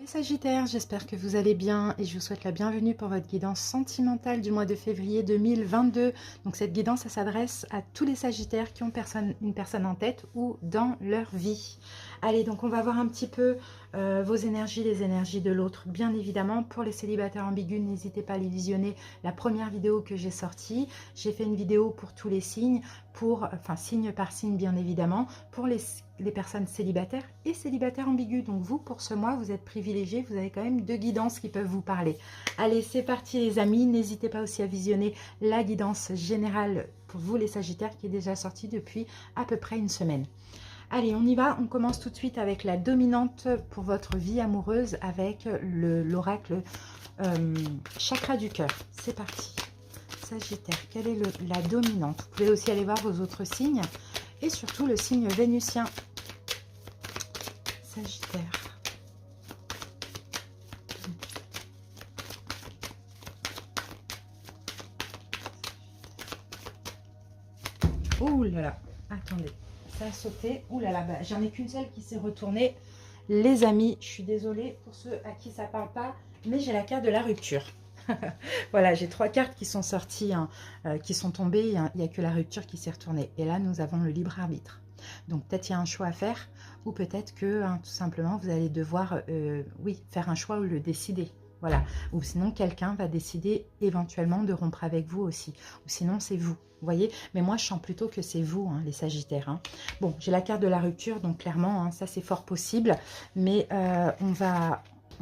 Les Sagittaires, j'espère que vous allez bien et je vous souhaite la bienvenue pour votre guidance sentimentale du mois de février 2022. Donc cette guidance, ça s'adresse à tous les Sagittaires qui ont une personne en tête ou dans leur vie. Allez, donc on va voir un petit peu vos énergies, les énergies de l'autre. Bien évidemment, pour les célibataires ambigus, n'hésitez pas à aller visionner la première vidéo que j'ai sortie. J'ai fait une vidéo pour tous les signes, enfin signe par signe bien évidemment, pour les personnes célibataires et célibataires ambigus. Donc vous, pour ce mois, vous êtes privilégiés, vous avez quand même deux guidances qui peuvent vous parler. Allez, c'est parti les amis, n'hésitez pas aussi à visionner la guidance générale pour vous les Sagittaires qui est déjà sortie depuis à peu près une semaine. Allez, on y va, on commence tout de suite avec la dominante pour votre vie amoureuse avec l'oracle chakra du cœur. C'est parti. Sagittaire, quelle est la dominante? Vous pouvez aussi aller voir vos autres signes et surtout le signe vénusien. Sagittaire. Ouh là là, attendez, ça a sauté. Ouh là là, bah, j'en ai qu'une seule qui s'est retournée. Les amis, je suis désolée pour ceux à qui ça ne parle pas, mais j'ai la carte de la rupture. Voilà, j'ai trois cartes qui sont sorties, hein, qui sont tombées. Il n'y a que la rupture qui s'est retournée. Et là, nous avons le libre arbitre. Donc, peut-être il y a un choix à faire, ou peut-être que, hein, tout simplement, vous allez devoir, oui, faire un choix ou le décider. Voilà. Ou sinon, quelqu'un va décider éventuellement de rompre avec vous aussi. Ou sinon, c'est vous. Vous voyez? Mais moi, je sens plutôt que c'est vous, hein, les Sagittaires. Hein. Bon, j'ai la carte de la rupture, donc clairement, hein, ça, c'est fort possible. Mais on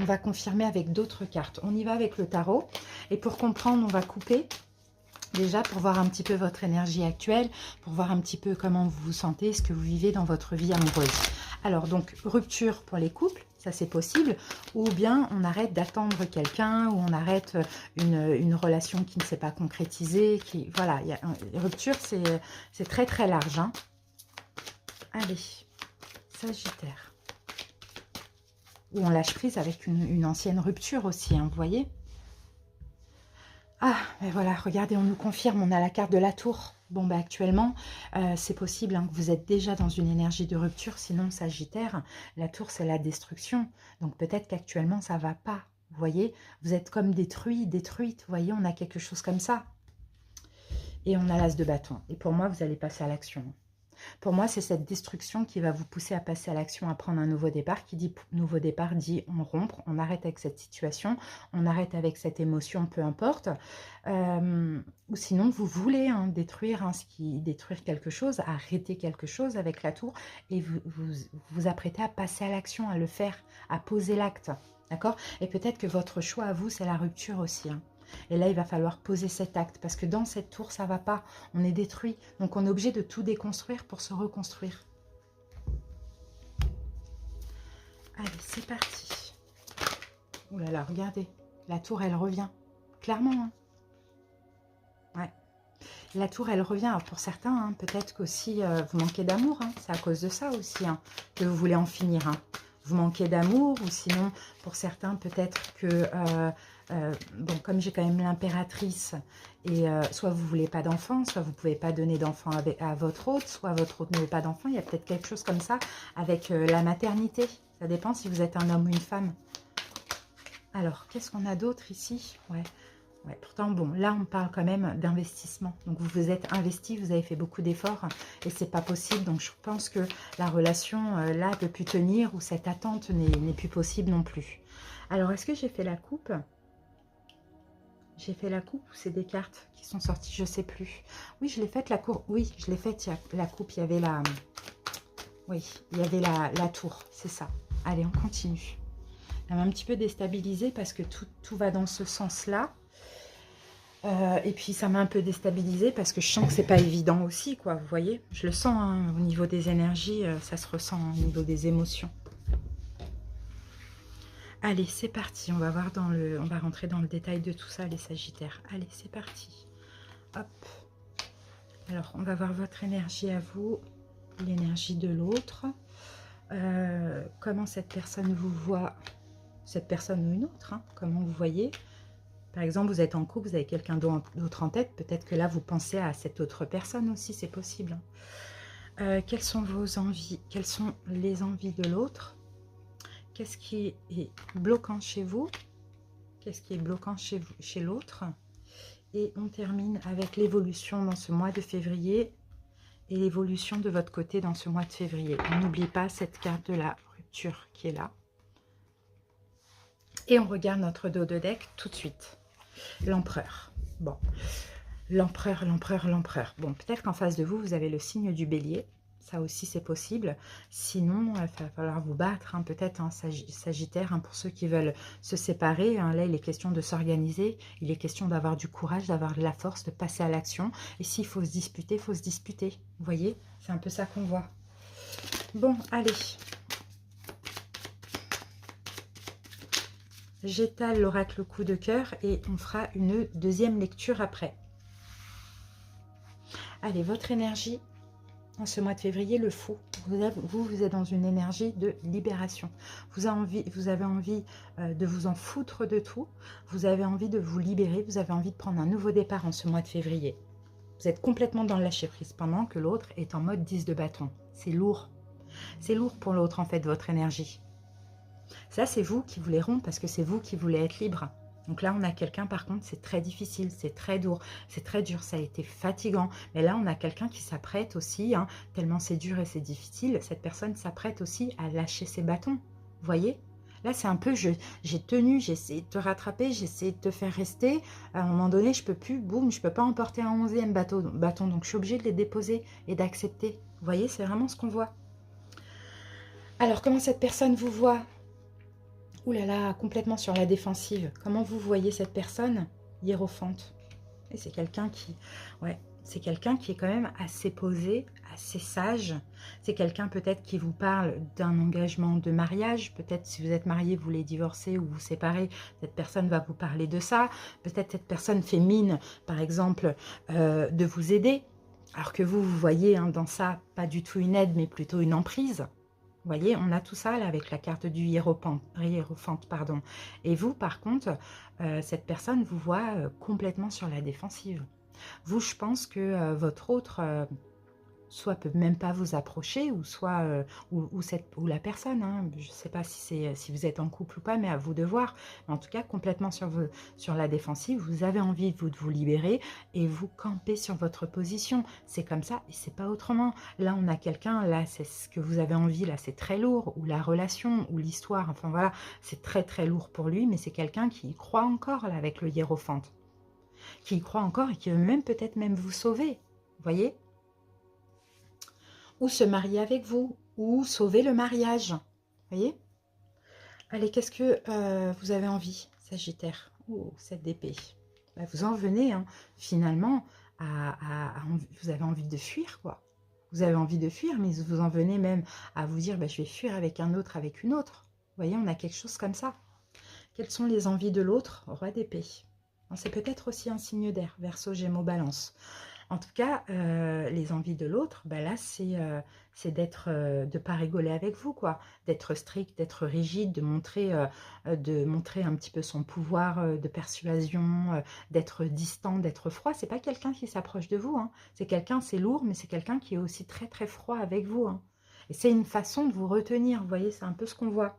va confirmer avec d'autres cartes. On y va avec le tarot. Et pour comprendre, on va couper. Déjà, pour voir un petit peu votre énergie actuelle, pour voir un petit peu comment vous vous sentez, ce que vous vivez dans votre vie amoureuse. Alors, donc, rupture pour les couples, ça c'est possible. Ou bien, on arrête d'attendre quelqu'un, ou on arrête une relation qui ne s'est pas concrétisée. Voilà, rupture, c'est très très large. Hein. Allez, Sagittaire. Ou on lâche prise avec une ancienne rupture aussi, hein, vous voyez. Ah, mais voilà, regardez, on nous confirme, on a la carte de la tour. Bon, bah actuellement, c'est possible hein, que vous êtes déjà dans une énergie de rupture, sinon Sagittaire, la tour c'est la destruction. Donc peut-être qu'actuellement ça va pas, vous voyez. Vous êtes comme détruit, détruite, vous voyez, on a quelque chose comme ça. Et on a l'as de bâton. Et pour moi, vous allez passer à l'action. Pour moi, c'est cette destruction qui va vous pousser à passer à l'action, à prendre un nouveau départ. Qui dit nouveau départ dit on rompt, on arrête avec cette situation, on arrête avec cette émotion, peu importe. Ou sinon, vous voulez hein, détruire quelque chose, arrêter quelque chose avec la tour et vous apprêtez à passer à l'action, à le faire, à poser l'acte. D'accord? Et peut-être que votre choix à vous, c'est la rupture aussi. Hein. Et là, il va falloir poser cet acte parce que dans cette tour, ça ne va pas. On est détruit. Donc, on est obligé de tout déconstruire pour se reconstruire. Allez, c'est parti. Ouh là là, regardez. La tour, elle revient. Clairement. Hein. Ouais. La tour, elle revient. Alors, pour certains, hein, peut-être qu'aussi, vous manquez d'amour. Hein. C'est à cause de ça aussi hein, que vous voulez en finir. Hein. Vous manquez d'amour ou sinon, pour certains, peut-être que... bon, comme j'ai quand même l'impératrice, et soit vous ne voulez pas d'enfant, soit vous ne pouvez pas donner d'enfant à votre hôte, soit votre hôte ne veut pas d'enfant. Il y a peut-être quelque chose comme ça avec la maternité. Ça dépend si vous êtes un homme ou une femme. Alors, qu'est-ce qu'on a d'autre ici? Ouais, pourtant, bon, là, on parle quand même d'investissement. Donc, vous vous êtes investi, vous avez fait beaucoup d'efforts et c'est pas possible. Donc, je pense que la relation, là, ne peut plus tenir ou cette attente n'est plus possible non plus. Alors, est-ce que j'ai fait la coupe? J'ai fait la coupe ou c'est des cartes qui sont sorties, je ne sais plus. Oui, je l'ai faite la coupe. Oui, je l'ai faite la coupe. Il y avait la... Oui, il y avait la tour. C'est ça. Allez, on continue. Elle m'a un petit peu déstabilisée parce que tout va dans ce sens-là. Et puis, ça m'a un peu déstabilisée parce que je sens que c'est pas évident aussi, quoi. Vous voyez, je le sens hein, au niveau des énergies. Ça se ressent au niveau des émotions. Allez, c'est parti. On va voir on va rentrer dans le détail de tout ça, les Sagittaires. Allez, c'est parti. Hop. Alors, on va voir votre énergie à vous, l'énergie de l'autre. Comment cette personne vous voit, cette personne ou une autre, hein, comment vous voyez. Par exemple, vous êtes en couple, vous avez quelqu'un d'autre en tête. Peut-être que là, vous pensez à cette autre personne aussi, c'est possible. Quelles sont vos envies? Quelles sont les envies de l'autre? Qu'est-ce qui est bloquant chez vous? Qu'est-ce qui est bloquant chez vous, chez l'autre? Et on termine avec l'évolution dans ce mois de février et l'évolution de votre côté dans ce mois de février. N'oubliez pas cette carte de la rupture qui est là. Et on regarde notre dos de deck tout de suite. L'empereur. Bon, l'empereur, l'empereur, l'empereur. Bon, peut-être qu'en face de vous, vous avez le signe du bélier. Ça aussi, c'est possible. Sinon, il va falloir vous battre, hein, peut-être, hein, Sagittaire, hein, pour ceux qui veulent se séparer. Hein, là, il est question de s'organiser. Il est question d'avoir du courage, d'avoir de la force, de passer à l'action. Et s'il faut se disputer, il faut se disputer. Vous voyez? C'est un peu ça qu'on voit. Bon, allez. J'étale l'oracle coup de cœur et on fera une deuxième lecture après. Allez, votre énergie en ce mois de février, le fou. Vous êtes dans une énergie de libération. Vous avez envie de vous en foutre de tout. Vous avez envie de vous libérer. Vous avez envie de prendre un nouveau départ en ce mois de février. Vous êtes complètement dans le lâcher-prise pendant que l'autre est en mode 10 de bâton. C'est lourd. C'est lourd pour l'autre, en fait, votre énergie. Ça, c'est vous qui voulez rompre parce que c'est vous qui voulez être libre. Donc là, on a quelqu'un, par contre, c'est très difficile, c'est très dur, ça a été fatigant. Mais là, on a quelqu'un qui s'apprête aussi, hein, tellement c'est dur et c'est difficile, cette personne s'apprête aussi à lâcher ses bâtons. Vous voyez? Là, c'est un peu, j'ai tenu, j'ai essayé de te rattraper, j'ai essayé de te faire rester. À un moment donné, je peux plus, boum, je peux pas emporter un 11e bâton. Donc, je suis obligée de les déposer et d'accepter. Vous voyez, c'est vraiment ce qu'on voit. Alors, comment cette personne vous voit? Ouh là là, complètement sur la défensive. Comment vous voyez cette personne? Hiérophante. Et c'est quelqu'un qui... Ouais, c'est quelqu'un qui est quand même assez posé, assez sage. C'est quelqu'un peut-être qui vous parle d'un engagement de mariage. Peut-être si vous êtes marié, vous voulez divorcer ou vous séparer, cette personne va vous parler de ça. Peut-être cette personne fait mine, par exemple, de vous aider. Alors que vous voyez hein, dans ça, pas du tout une aide, mais plutôt une emprise. Vous voyez, on a tout ça là avec la carte du hiérophante, pardon. Et vous, par contre, cette personne vous voit complètement sur la défensive. Vous, je pense que votre autre, soit peut même pas vous approcher, ou soit ou la personne, hein, je ne sais pas si vous êtes en couple ou pas, mais à vous de voir. En tout cas, complètement sur la défensive, vous avez envie de vous libérer et vous campez sur votre position. C'est comme ça et c'est pas autrement. Là, on a quelqu'un, là, c'est ce que vous avez envie, là, c'est très lourd, ou la relation, ou l'histoire, enfin voilà, c'est très très lourd pour lui, mais c'est quelqu'un qui y croit encore, là, avec le hiérophante. Qui y croit encore et qui veut même peut-être même vous sauver. Vous voyez ? Ou se marier avec vous, ou sauver le mariage. Vous voyez? Allez, qu'est-ce que vous avez envie, Sagittaire? Oh, cette d'épée. Bah, vous en venez, hein, finalement, vous avez envie de fuir, quoi. Vous avez envie de fuir, mais vous en venez même à vous dire, bah, je vais fuir avec un autre, avec une autre. Vous voyez, on a quelque chose comme ça. Quelles sont les envies de l'autre? Roi d'épée. C'est peut-être aussi un signe d'air, Verseau, Gémeaux, Balance. En tout cas, les envies de l'autre, bah là, c'est d'être, de pas rigoler avec vous, quoi. D'être strict, d'être rigide, de montrer un petit peu son pouvoir de persuasion, d'être distant, d'être froid. C'est pas quelqu'un qui s'approche de vous, hein. C'est quelqu'un, c'est lourd, mais c'est quelqu'un qui est aussi très très froid avec vous, hein. Et c'est une façon de vous retenir, vous voyez, c'est un peu ce qu'on voit.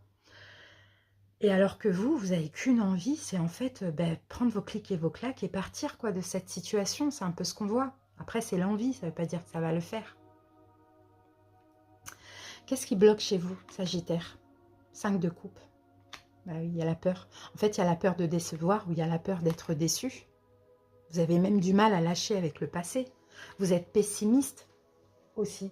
Et alors que vous n'avez qu'une envie, c'est en fait prendre vos clics et vos claques et partir quoi de cette situation. C'est un peu ce qu'on voit. Après, c'est l'envie, ça ne veut pas dire que ça va le faire. Qu'est-ce qui bloque chez vous, Sagittaire? 5 de coupe. Bah oui, il y a la peur. En fait, il y a la peur de décevoir ou il y a la peur d'être déçu. Vous avez même du mal à lâcher avec le passé. Vous êtes pessimiste aussi.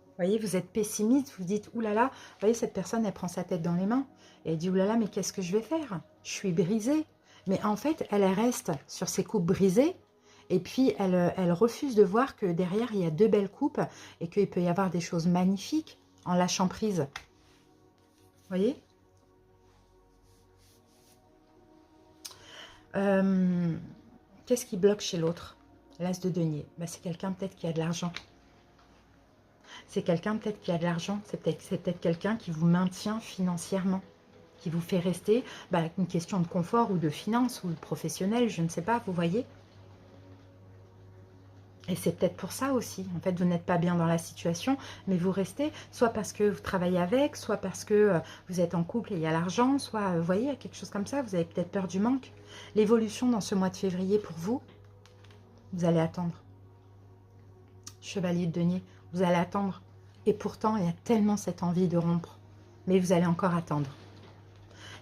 Vous voyez, vous êtes pessimiste, vous dites, oulala, vous voyez, cette personne, elle prend sa tête dans les mains. Et elle dit, oulala, mais qu'est-ce que je vais faire? Je suis brisée. Mais en fait, elle reste sur ses coupes brisées. Et puis, elle refuse de voir que derrière, il y a 2 belles coupes et qu'il peut y avoir des choses magnifiques en lâchant prise. Vous voyez? Qu'est-ce qui bloque chez l'autre? L'as de denier. Ben, c'est quelqu'un peut-être qui a de l'argent. C'est quelqu'un peut-être qui a de l'argent. C'est peut-être quelqu'un qui vous maintient financièrement. Qui vous fait rester, une question de confort ou de finance ou de professionnel, je ne sais pas, vous voyez. Et c'est peut-être pour ça aussi. En fait, vous n'êtes pas bien dans la situation, mais vous restez, soit parce que vous travaillez avec, soit parce que vous êtes en couple et il y a l'argent, soit, vous voyez, il y a quelque chose comme ça. Vous avez peut-être peur du manque. L'évolution dans ce mois de février pour vous, vous allez attendre. Chevalier de denier, vous allez attendre. Et pourtant, il y a tellement cette envie de rompre. Mais vous allez encore attendre.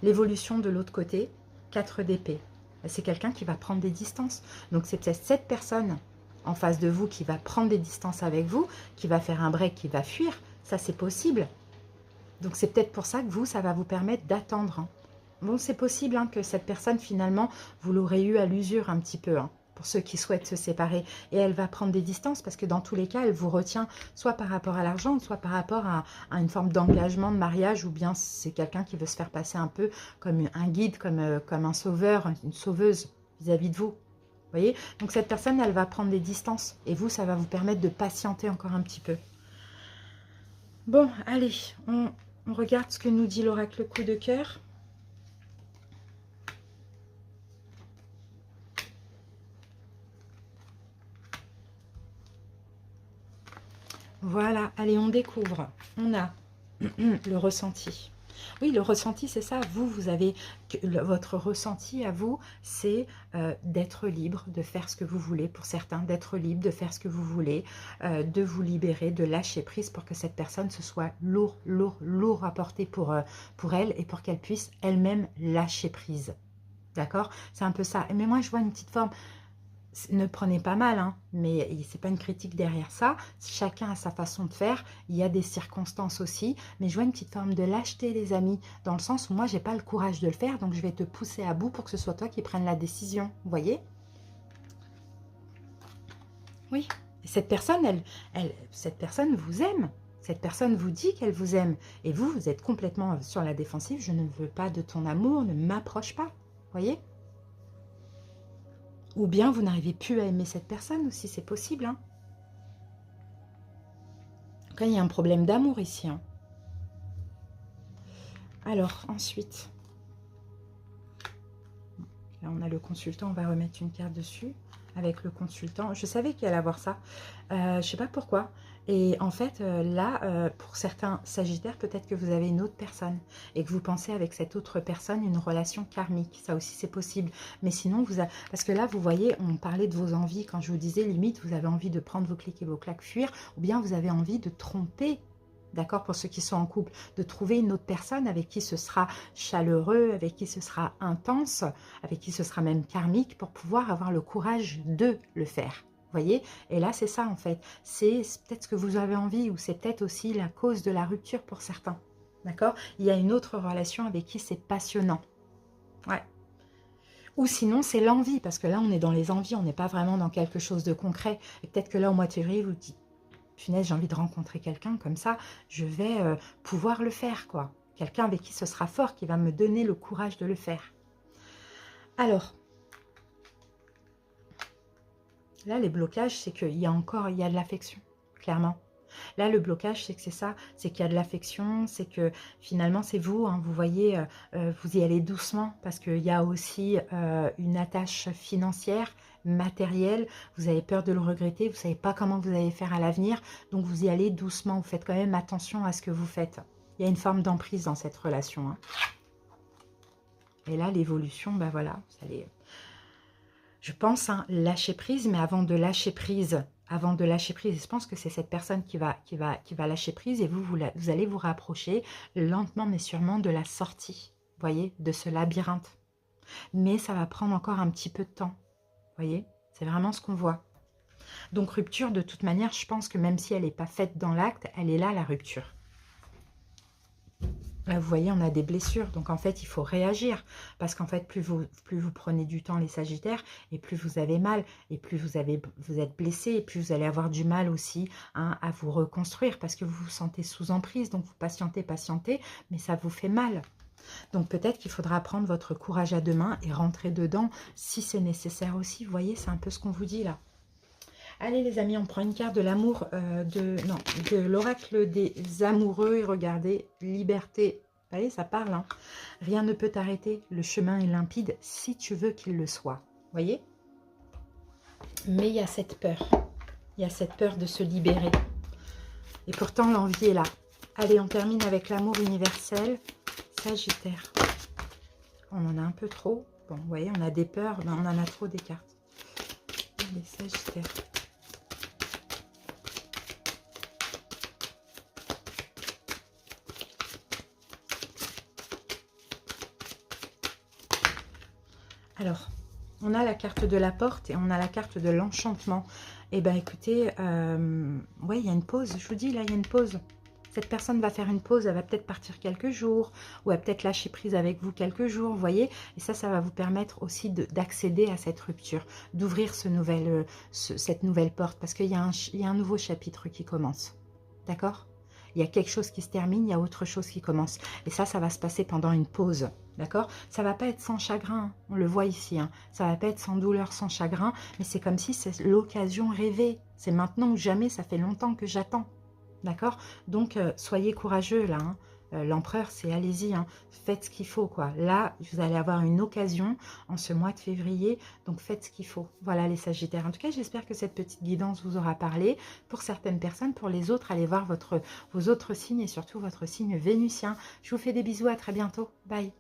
L'évolution de l'autre côté, 4 d'épée. C'est quelqu'un qui va prendre des distances. Donc c'est peut-être cette personne en face de vous qui va prendre des distances avec vous, qui va faire un break, qui va fuir. Ça, c'est possible. Donc c'est peut-être pour ça que vous, ça va vous permettre d'attendre. Hein. Bon, c'est possible hein, que cette personne, finalement, vous l'aurez eu à l'usure un petit peu. Hein, pour ceux qui souhaitent se séparer. Et elle va prendre des distances parce que dans tous les cas, elle vous retient soit par rapport à l'argent, soit par rapport à une forme d'engagement de mariage, ou bien c'est quelqu'un qui veut se faire passer un peu comme un guide, comme un sauveur, une sauveuse vis-à-vis de vous. Vous voyez? Donc cette personne, elle va prendre des distances. Et vous, ça va vous permettre de patienter encore un petit peu. Bon, allez, on regarde ce que nous dit l'oracle coup de cœur. Voilà, allez, on découvre. On a le ressenti. Oui, le ressenti, c'est ça. Vous avez... votre ressenti à vous, c'est d'être libre, de faire ce que vous voulez. Pour certains, d'être libre, de faire ce que vous voulez, de vous libérer, de lâcher prise pour que cette personne, ce soit lourd à porter pour elle et pour qu'elle puisse elle-même lâcher prise. D'accord? C'est un peu ça. Mais moi, je vois une petite forme... Ne prenez pas mal, hein, mais c'est pas une critique derrière ça. Chacun a sa façon de faire. Il y a des circonstances aussi. Mais je vois une petite forme de lâcheté, les amis, dans le sens où moi, j'ai pas le courage de le faire. Donc, je vais te pousser à bout pour que ce soit toi qui prenne la décision. Vous voyez? Oui. Et cette personne, cette personne vous aime. Cette personne vous dit qu'elle vous aime. Et vous, vous êtes complètement sur la défensive. Je ne veux pas de ton amour. Ne m'approche pas. Vous voyez? Ou bien vous n'arrivez plus à aimer cette personne aussi, c'est possible. Hein. Quand il y a un problème d'amour ici. Hein. Alors, ensuite, là on a le consultant, on va remettre une carte dessus avec le consultant. Je savais qu'il allait avoir ça, je ne sais pas pourquoi. Et en fait, là, pour certains sagittaires, peut-être que vous avez une autre personne et que vous pensez avec cette autre personne une relation karmique. Ça aussi, c'est possible. Mais sinon, parce que là, vous voyez, on parlait de vos envies. Quand je vous disais, limite, vous avez envie de prendre vos clics et vos claques, fuir, ou bien vous avez envie de tromper. D'accord, pour ceux qui sont en couple, de trouver une autre personne avec qui ce sera chaleureux, avec qui ce sera intense, avec qui ce sera même karmique, pour pouvoir avoir le courage de le faire. Voyez? Et là, c'est ça en fait. C'est peut-être ce que vous avez envie, ou c'est peut-être aussi la cause de la rupture pour certains. D'accord? Il y a une autre relation avec qui c'est passionnant. Ouais. Ou sinon, c'est l'envie, parce que là, on est dans les envies, on n'est pas vraiment dans quelque chose de concret. Et peut-être que là, au mois de février, vous dites, punaise, j'ai envie de rencontrer quelqu'un comme ça, je vais pouvoir le faire, quoi. Quelqu'un avec qui ce sera fort, qui va me donner le courage de le faire. Alors, là, les blocages, c'est qu'il y a encore, il y a de l'affection, clairement. Là, le blocage, c'est que c'est ça, c'est qu'il y a de l'affection, c'est que finalement, c'est vous, hein, vous voyez, vous y allez doucement, parce qu'il y a aussi une attache financière, matérielle, vous avez peur de le regretter, vous ne savez pas comment vous allez faire à l'avenir, donc vous y allez doucement, vous faites quand même attention à ce que vous faites. Il y a une forme d'emprise dans cette relation. Hein. Et là, l'évolution, ben voilà, vous allez... Je pense, hein, lâcher prise, mais avant de lâcher prise, je pense que c'est cette personne qui va lâcher prise et vous allez vous rapprocher lentement mais sûrement de la sortie, voyez, de ce labyrinthe. Mais ça va prendre encore un petit peu de temps, voyez, c'est vraiment ce qu'on voit. Donc rupture, de toute manière, je pense que même si elle n'est pas faite dans l'acte, elle est là, la rupture. Là, vous voyez, on a des blessures. Donc, en fait, il faut réagir. Parce qu'en fait, plus vous prenez du temps, les sagittaires, et plus vous avez mal, et plus vous êtes blessé, et plus vous allez avoir du mal aussi, hein, à vous reconstruire. Parce que vous vous sentez sous emprise. Donc, vous patientez, mais ça vous fait mal. Donc, peut-être qu'il faudra prendre votre courage à deux mains et rentrer dedans si c'est nécessaire aussi. Vous voyez, c'est un peu ce qu'on vous dit là. Allez les amis, on prend une carte de l'amour, de l'oracle des amoureux. Et regardez, liberté. Vous voyez, ça parle. Hein. Rien ne peut t'arrêter. Le chemin est limpide si tu veux qu'il le soit. Vous voyez? Mais il y a cette peur. Il y a cette peur de se libérer. Et pourtant, l'envie est là. Allez, on termine avec l'amour universel. Sagittaire. On en a un peu trop. Bon, vous voyez, on a des peurs, mais on en a trop des cartes. Les Sagittaires. Alors, on a la carte de la porte et on a la carte de l'enchantement. Eh bien, écoutez, ouais, il y a une pause. Je vous dis, là, il y a une pause. Cette personne va faire une pause, elle va peut-être partir quelques jours, ou elle va peut-être lâcher prise avec vous quelques jours, vous voyez. Et ça va vous permettre aussi d'accéder à cette rupture, d'ouvrir cette nouvelle porte, parce qu'il y a un nouveau chapitre qui commence. D'accord ? Il y a quelque chose qui se termine, il y a autre chose qui commence. Et ça va se passer pendant une pause. D'accord? Ça ne va pas être sans chagrin, on le voit ici. Hein. Ça ne va pas être sans douleur, sans chagrin, mais c'est comme si c'est l'occasion rêvée. C'est maintenant ou jamais, ça fait longtemps que j'attends. D'accord? Donc, soyez courageux là. Hein. L'empereur, c'est allez-y, hein. Faites ce qu'il faut, quoi. Là, vous allez avoir une occasion en ce mois de février, donc faites ce qu'il faut. Voilà les Sagittaires. En tout cas, j'espère que cette petite guidance vous aura parlé. Pour certaines personnes, pour les autres, allez voir vos autres signes et surtout votre signe vénusien. Je vous fais des bisous, à très bientôt. Bye.